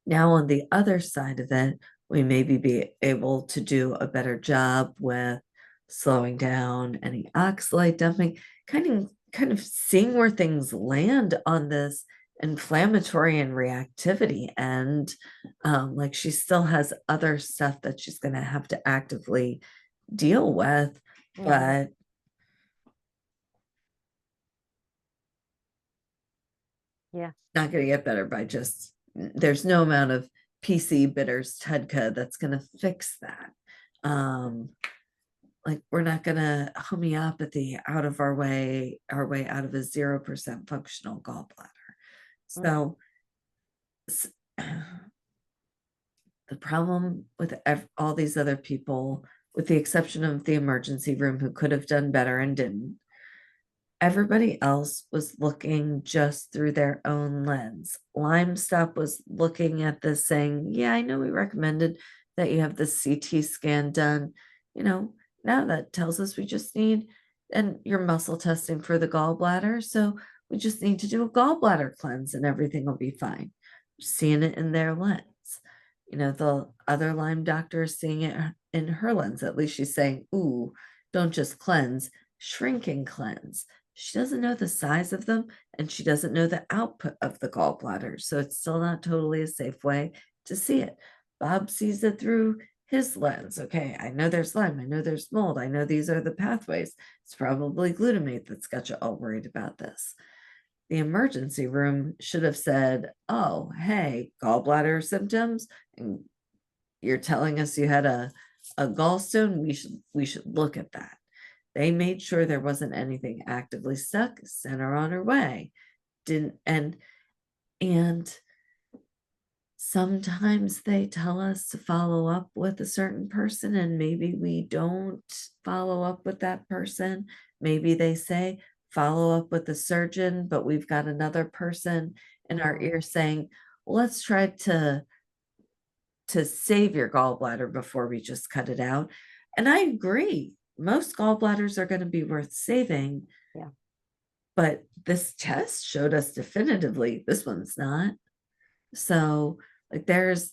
Speaker 1: now on the other side of it, we maybe be able to do a better job with slowing down any oxalate dumping, kind of seeing where things land on this inflammatory and reactivity end. Like she still has other stuff that she's going to have to actively deal with, but
Speaker 2: Yeah.
Speaker 1: not going to get better by just, there's no amount of PC bitters TEDCA that's going to fix that. Like we're not going to homeopathy out of our way out of a 0% functional gallbladder. So the problem with all these other people, with the exception of the emergency room who could have done better and didn't, everybody else was looking just through their own lens. LimeStop was looking at this saying, yeah, I know we recommended that you have the CT scan done. Now that tells us we just need, and your muscle testing for the gallbladder. So we just need to do a gallbladder cleanse and everything will be fine. Seeing it in their lens. The other Lyme doctor is seeing it in her lens. At least she's saying, ooh, don't just cleanse, shrink and cleanse. She doesn't know the size of them and she doesn't know the output of the gallbladder. So it's still not totally a safe way to see it. Bob sees it through his lens. Okay, I know there's Lyme. I know there's mold. I know these are the pathways. It's probably glutamate that's got you all worried about this. The emergency room should have said, oh, hey, gallbladder symptoms, and you're telling us you had a gallstone. We should look at that. They made sure there wasn't anything actively stuck, sent her on her way. And sometimes they tell us to follow up with a certain person and maybe we don't follow up with that person. Maybe they say follow up with the surgeon, but we've got another person in our ear saying, well, let's try to save your gallbladder before we just cut it out. And I agree. Most gallbladders are going to be worth saving.
Speaker 2: Yeah.
Speaker 1: But this test showed us definitively this one's not. So, like, there's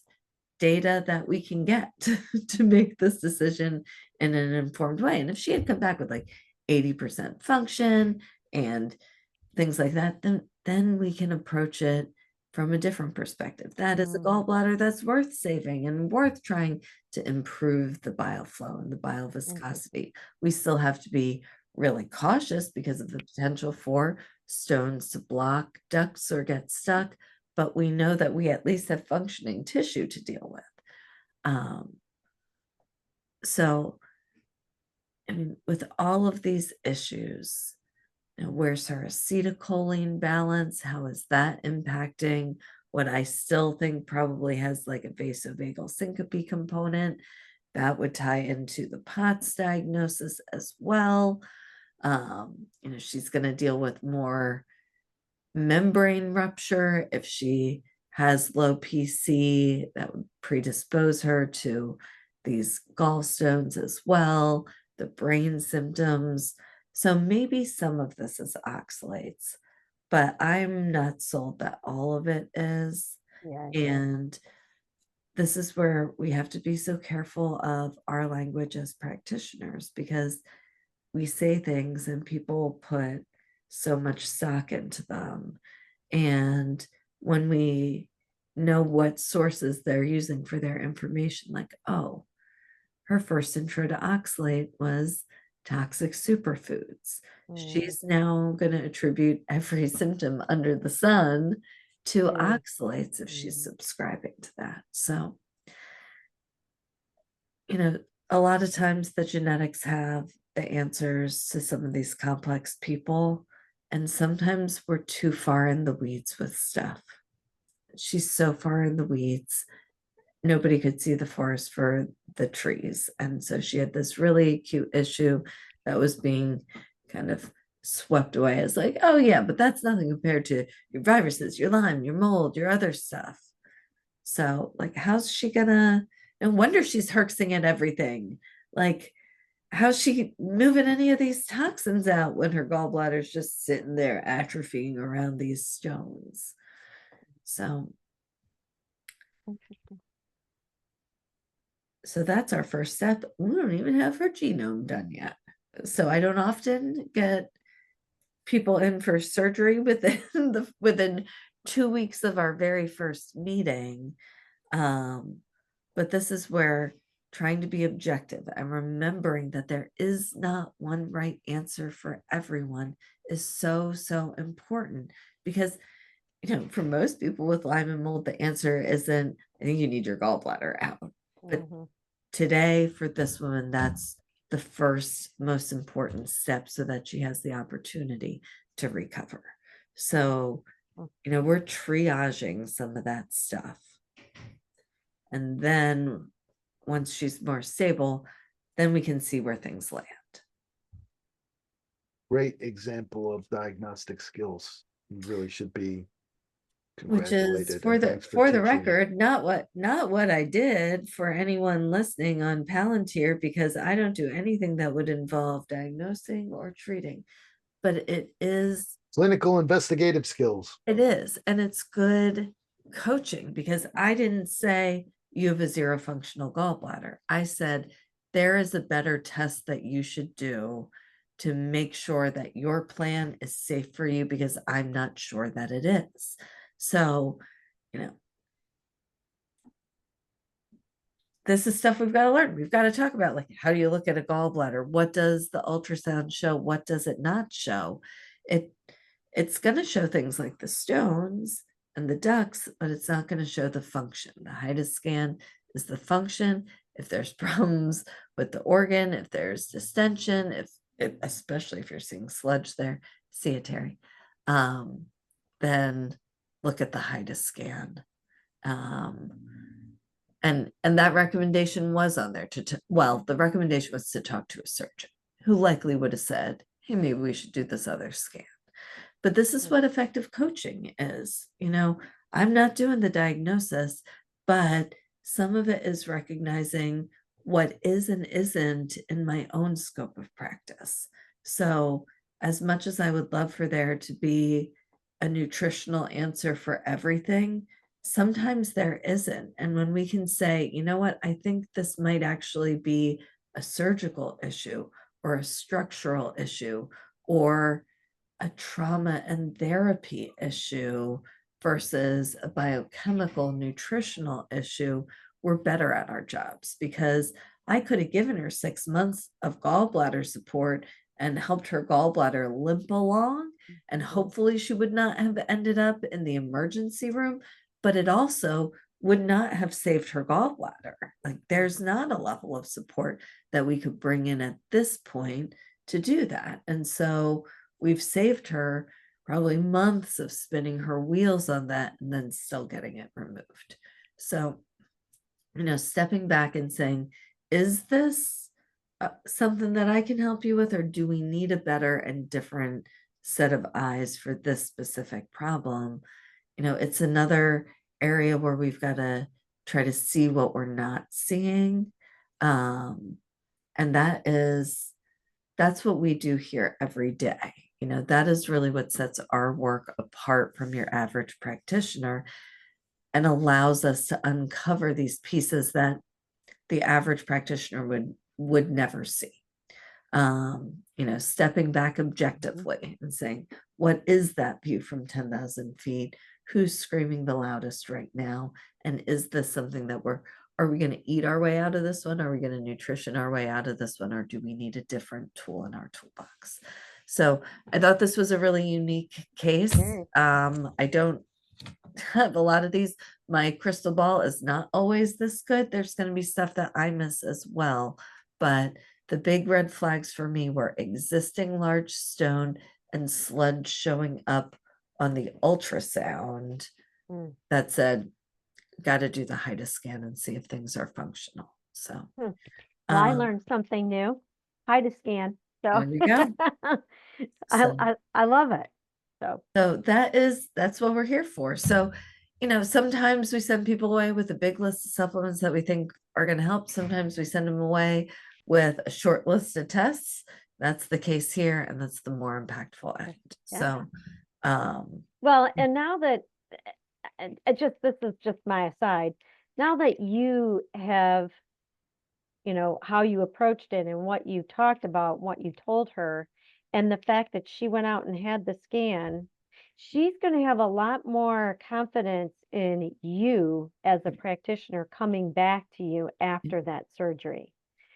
Speaker 1: data that we can get to make this decision in an informed way. And if she had come back with like 80% function and things like that, then we can approach it from a different perspective. That is a
Speaker 2: Mm.
Speaker 1: gallbladder that's worth saving and worth trying to improve the bile flow and the bile
Speaker 2: Interesting.
Speaker 1: viscosity. We still have to be really cautious because of the potential for stones to block ducts or get stuck, but we know that we at least have functioning tissue to deal with. So, I mean, with all of these issues, you know, where's her acetylcholine balance? How is that impacting what I still think probably has like a vasovagal syncope component? That would tie into the POTS diagnosis as well. You know, she's going to deal with more membrane rupture if she has low PC, that would predispose her to these gallstones as well, the brain symptoms. So maybe some of this is oxalates, but I'm not sold that all of it is.
Speaker 2: Yeah, I agree.
Speaker 1: And this is where we have to be so careful of our language as practitioners, because we say things and people put so much stock into them. And when we know what sources they're using for their information, like, oh, her first intro to oxalate was toxic superfoods.
Speaker 2: Mm.
Speaker 1: She's now going to attribute every symptom under the sun to
Speaker 2: Yeah.
Speaker 1: oxalates if she's
Speaker 2: Mm.
Speaker 1: subscribing to that. So, you know, a lot of times the genetics have the answers to some of these complex people, and sometimes we're too far in the weeds with stuff. She's so far in the weeds, nobody could see the forest for the trees. And so she had this really cute issue that was being kind of swept away as like, oh yeah, but that's nothing compared to your viruses, your Lyme, your mold, your other stuff. So like, how's she gonna, no wonder she's herxing at everything. Like, how's she moving any of these toxins out when her gallbladder's just sitting there atrophying around these stones? So
Speaker 2: Interesting.
Speaker 1: So that's our first step. We don't even have her genome done yet. So I don't often get people in for surgery within 2 weeks of our very first meeting. But this is where trying to be objective and remembering that there is not one right answer for everyone is so, so important, because you know, for most people with Lyme and mold, the answer isn't, I think you need your gallbladder out. But
Speaker 2: Mhm.
Speaker 1: today, for this woman, that's the first most important step so that she has the opportunity to recover. So, you know, we're triaging some of that stuff. And then once she's more stable, then we can see where things land.
Speaker 3: Great example of diagnostic skills. You really should be
Speaker 1: Which is
Speaker 3: congratulated.
Speaker 1: for
Speaker 3: And
Speaker 1: the
Speaker 3: thanks for
Speaker 1: for the
Speaker 3: teaching it.
Speaker 1: record, not what I did for anyone listening on Palantir, because I don't do anything that would involve diagnosing or treating. But
Speaker 3: Clinical investigative skills.
Speaker 1: it is, and it's good coaching, because I didn't say you have a zero functional gallbladder. I said there is a better test that you should do to make sure that your plan is safe for you, because I'm not sure that it is. So, you know, this is stuff we've got to learn. We've got to talk about, like, how do you look at a gallbladder? What does the ultrasound show? What does it not show? It's going to show things like the stones and the ducts, but it's not going to show the function. The HIDA scan is the function. If there's problems with the organ, if there's distension, especially if you're seeing sludge there, see it, Terry, then look at the HIDA scan. And that recommendation was on there well, the recommendation was to talk to a surgeon who likely would have said, hey, maybe we should do this other scan. But this is what effective coaching is. You know, I'm not doing the diagnosis, but some of it is recognizing what is and isn't in my own scope of practice. So as much as I would love for there to be a nutritional answer for everything, sometimes there isn't. And when we can say, you know what, I think this might actually be a surgical issue or a structural issue or a trauma and therapy issue versus a biochemical nutritional issue, we're better at our jobs, because I could have given her 6 months of gallbladder support and helped her gallbladder limp along, and hopefully she would not have ended up in the emergency room, but it also would not have saved her gallbladder. Like, there's not a level of support that we could bring in at this point to do that. And so we've saved her probably months of spinning her wheels on that and then still getting it removed. So, stepping back and saying, is this something that I can help you with, or do we need a better and different set of eyes for this specific problem? It's another area where we've got to try to see what we're not seeing. And that's what we do here every day. That is really what sets our work apart from your average practitioner and allows us to uncover these pieces that the average practitioner would never see. Stepping back objectively and saying, what is that view from 10,000 feet? Who's screaming the loudest right now? And is this something that are we going to eat our way out of this one? Are we going to nutrition our way out of this one? Or do we need a different tool in our toolbox? So I thought this was a really unique case. I don't have a lot of these. My crystal ball is not always this good. There's going to be stuff that I miss as well. But the big red flags for me were existing large stone and sludge showing up on the ultrasound that said, got to do the HIDA scan and see if things are functional. So,
Speaker 2: Well, I learned something new. HIDA scan. So
Speaker 1: there we go.
Speaker 2: I love it.
Speaker 1: So that's what we're here for. So, sometimes we send people away with a big list of supplements that we think are going to help. Sometimes we send them away with a short list of tests. That's the case here, and that's the more impactful end.
Speaker 2: Yeah.
Speaker 1: So,
Speaker 2: well, and now that this is just my aside. Now that you have, how you approached it and what you talked about, what you told her, and the fact that she went out and had the scan, she's going to have a lot more confidence in you as a practitioner coming back to you after that surgery.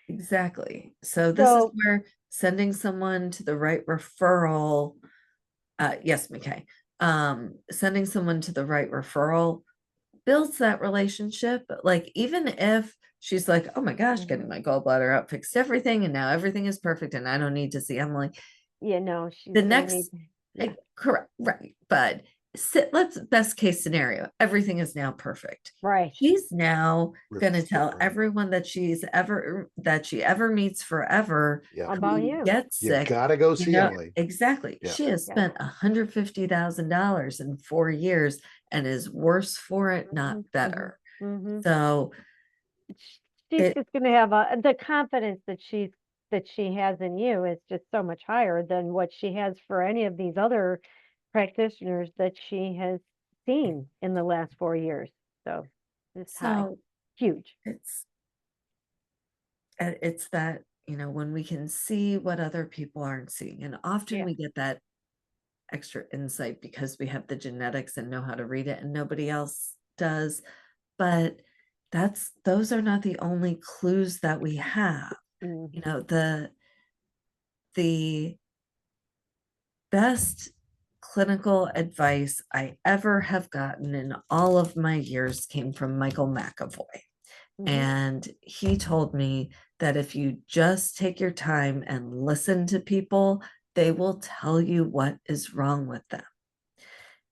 Speaker 1: exactly. So this is where sending someone to the right referral. Yes, McKay. Sending someone to the right referral builds that relationship. Like, even if she's like, oh my gosh, getting my gallbladder out fixed everything, and now everything is perfect and I don't need to see Emily.
Speaker 2: She's
Speaker 1: the next correct, right? But let's best case scenario, everything is now perfect,
Speaker 2: right?
Speaker 1: She's now going to tell everyone that she ever meets forever
Speaker 2: about you.
Speaker 1: Gets
Speaker 3: You
Speaker 1: sick.
Speaker 3: gotta go see Emily.
Speaker 1: Exactly.
Speaker 3: Yeah.
Speaker 1: She has spent $150,000 in 4 years and is worse for it, not better. So
Speaker 2: she's just going to have the confidence that she has in you is just so much higher than what she has for any of these other practitioners that she has seen in the last 4 years. So it's high. Huge.
Speaker 1: It's that, when we can see what other people aren't seeing, and often we get that extra insight because we have the genetics and know how to read it and nobody else does. But those are not the only clues that we have. The best clinical advice I ever have gotten in all of my years came from Michael McAvoy. And he told me that if you just take your time and listen to people, they will tell you what is wrong with them.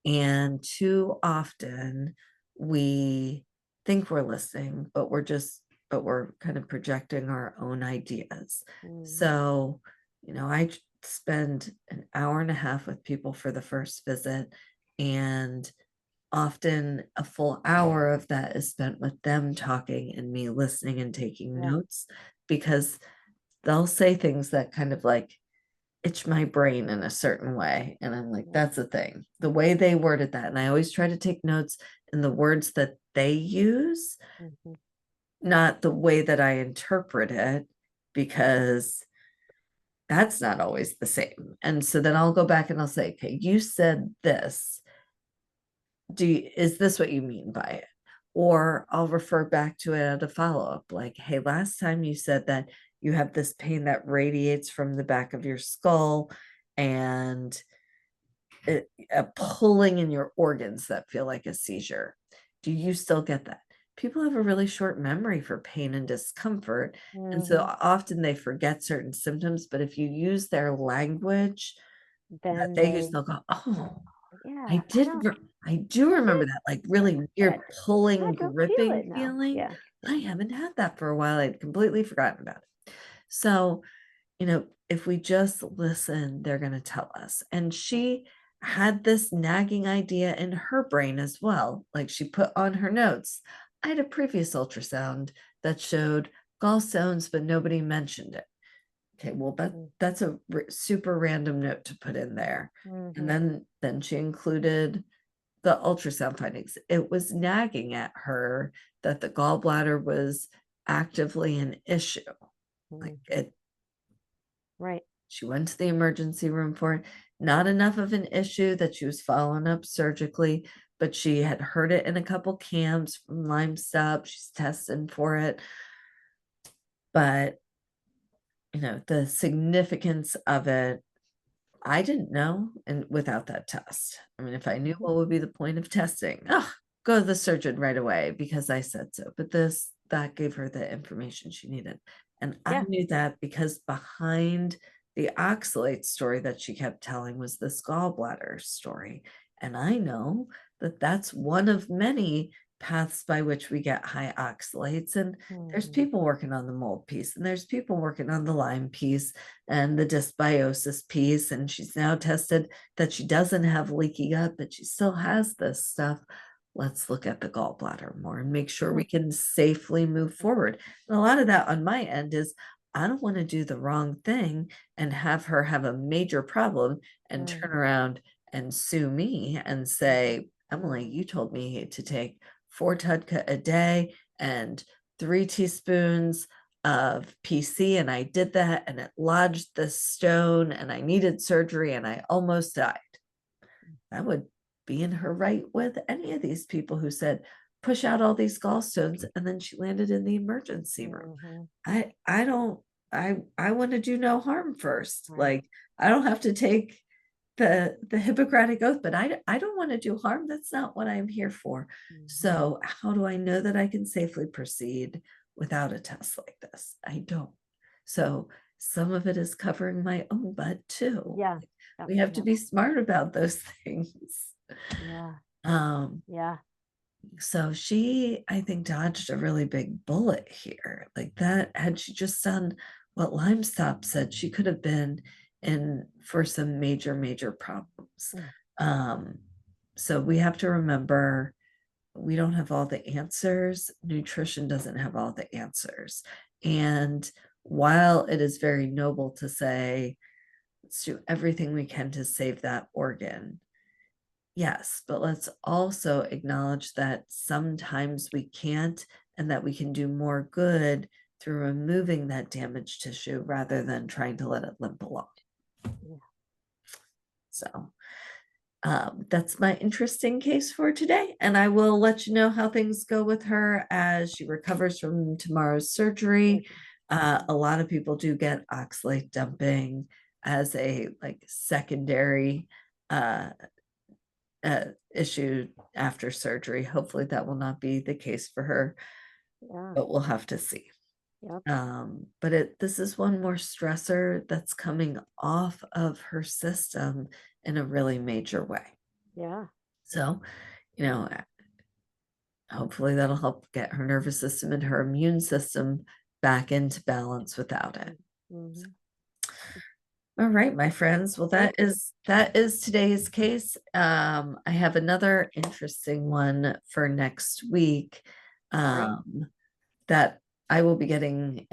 Speaker 1: And too often we think we're listening, but we're kind of projecting our own ideas. So, I spend an hour and a half with people for the first visit, and often a full hour of that is spent with them talking and me listening and taking notes, because they'll say things that kind of like itch my brain in a certain way. And I'm like, that's the thing, the way they worded that. And I always try to take notes in the words that they use, not the way that I interpret it, because that's not always the same. And so then I'll go back and I'll say, okay, you said this. is this what you mean by it? Or I'll refer back to it at a follow-up, like, hey, last time you said that you have this pain that radiates from the back of your skull and a pulling in your organs that feel like a seizure. Do you still get that? People have a really short memory for pain and discomfort. And so
Speaker 2: Mhm.
Speaker 1: often they forget certain symptoms, but if you use their language that
Speaker 2: Then
Speaker 1: they use,
Speaker 2: they,
Speaker 1: they'll go, oh,
Speaker 2: yeah,
Speaker 1: I do remember
Speaker 2: "Eh,
Speaker 1: that, like
Speaker 2: that's
Speaker 1: really weird
Speaker 2: good. I
Speaker 1: pulling,
Speaker 2: don't feel
Speaker 1: gripping
Speaker 2: it now."
Speaker 1: feeling.
Speaker 2: Yeah,
Speaker 1: I
Speaker 2: yeah.
Speaker 1: haven't had that for a while. I'd completely forgotten about it. So, if we just listen, they're going to tell us. And she had this nagging idea in her brain as well. Like she put on her notes, I had a previous ultrasound that showed gallstones, but nobody mentioned it. Okay, well
Speaker 2: Mm,
Speaker 1: that's a super random note to put in there. And
Speaker 2: mhm,
Speaker 1: then she included the ultrasound findings. It was nagging at her that the gallbladder was actively an issue. Like
Speaker 2: mhm.
Speaker 1: it,
Speaker 2: Right.
Speaker 1: she went to the emergency room for it. Not enough of an issue that she was following up surgically, but she had heard it in a couple camps from Lyme Stop. She's testing for it. But, the significance of it, I didn't know, and without that test. I mean, if I knew
Speaker 2: Mhm.
Speaker 1: what would be the point of testing, go to the surgeon right away because I said so. But that gave her the information she needed. And I
Speaker 2: Yeah.
Speaker 1: knew that because behind the oxalate story that she kept telling was this gallbladder story. And I know that that's one of many paths by which we get high oxalates. And there's
Speaker 2: Mhm.
Speaker 1: people working on the mold piece, and there's people working on the Lyme piece and the dysbiosis piece. And she's now tested that she doesn't have leaky gut, but she still has this stuff. Let's look at the gallbladder more and make sure we can safely move forward. And a lot of that on my end is I don't want to do the wrong thing and have her have a major problem and turn
Speaker 2: Mhm.
Speaker 1: around and sue me and say, Emily, you told me to take 4 TUDCA a day and 3 teaspoons of PC, and I did that and it lodged the stone and I needed surgery and I almost died. I would be in her right with any of these people who said, push out all these gallstones, and then she landed in the emergency room.
Speaker 2: Mhm.
Speaker 1: I don't I want to do no harm first.
Speaker 2: Right.
Speaker 1: Like I don't have to take the Hippocratic oath, but I don't want to do harm. That's not what I'm here for.
Speaker 2: Mhm.
Speaker 1: So how do I know that I can safely proceed without a test like this? I don't. So some of it is covering my own butt too.
Speaker 2: Yeah. Yep.
Speaker 1: We have to
Speaker 2: Yep.
Speaker 1: be smart about those things.
Speaker 2: Yeah.
Speaker 1: Um,
Speaker 2: Yeah.
Speaker 1: so she, I think, dodged a really big bullet here. Like that, had she just done what Limestop said, she could have been in for some major, major problems.
Speaker 2: Mm.
Speaker 1: Um, so we have to remember we don't have all the answers. Nutrition doesn't have all the answers. And while it is very noble to say, let's do everything we can to save that organ, yes, but let's also acknowledge that sometimes we can't and that we can do more good through removing that damaged tissue rather than trying to let it limp along.
Speaker 2: Yeah.
Speaker 1: So that's my interesting case for today. And I will let you know how things go with her as she recovers from tomorrow's surgery. A lot of people do get oxalate dumping as a secondary uh, issue after surgery. Hopefully that will not be the case for her,
Speaker 2: Yeah.
Speaker 1: but we'll have to see.
Speaker 2: Yep.
Speaker 1: But this is one more stressor that's coming off of her system in a really major way.
Speaker 2: Yeah.
Speaker 1: So, you know, hopefully that'll help get her nervous system and her immune system back into balance without it.
Speaker 2: Mm-hmm.
Speaker 1: All right, my friends. Well,
Speaker 2: Thank you.
Speaker 1: that is today's case. I have another interesting one for next week.
Speaker 2: Great.
Speaker 1: That I will be getting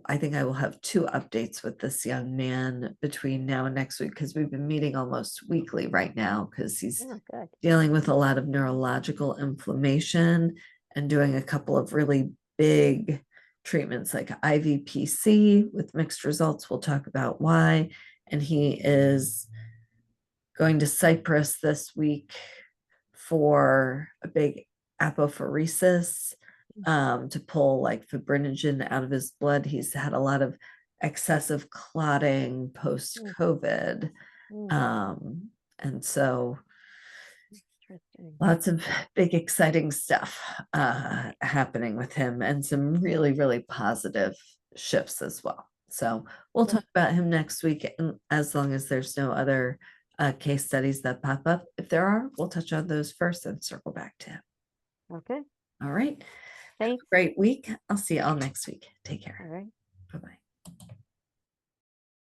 Speaker 1: I think I will have 2 updates with this young man between now and next week because we've been meeting almost weekly right now because he's
Speaker 2: Oh, good.
Speaker 1: dealing with a lot of neurological inflammation and doing a couple of really big treatments like IVPC with mixed results. We'll talk about why. And he is going to Cyprus this week for a big apophoresis, to pull like fibrinogen out of his blood. He's had a lot of excessive clotting post-COVID. And so
Speaker 2: Interesting.
Speaker 1: lots of big exciting stuff happening with him, and some really, really positive shifts as well. So we'll
Speaker 2: Good.
Speaker 1: talk about him next week, and as long as there's no other case studies that pop up. If there are, we'll touch on those first and circle back to him.
Speaker 2: Okay,
Speaker 1: All right.
Speaker 2: thanks.
Speaker 1: Great week. I'll see you all next week. Take care.
Speaker 2: All right.
Speaker 1: Bye-bye.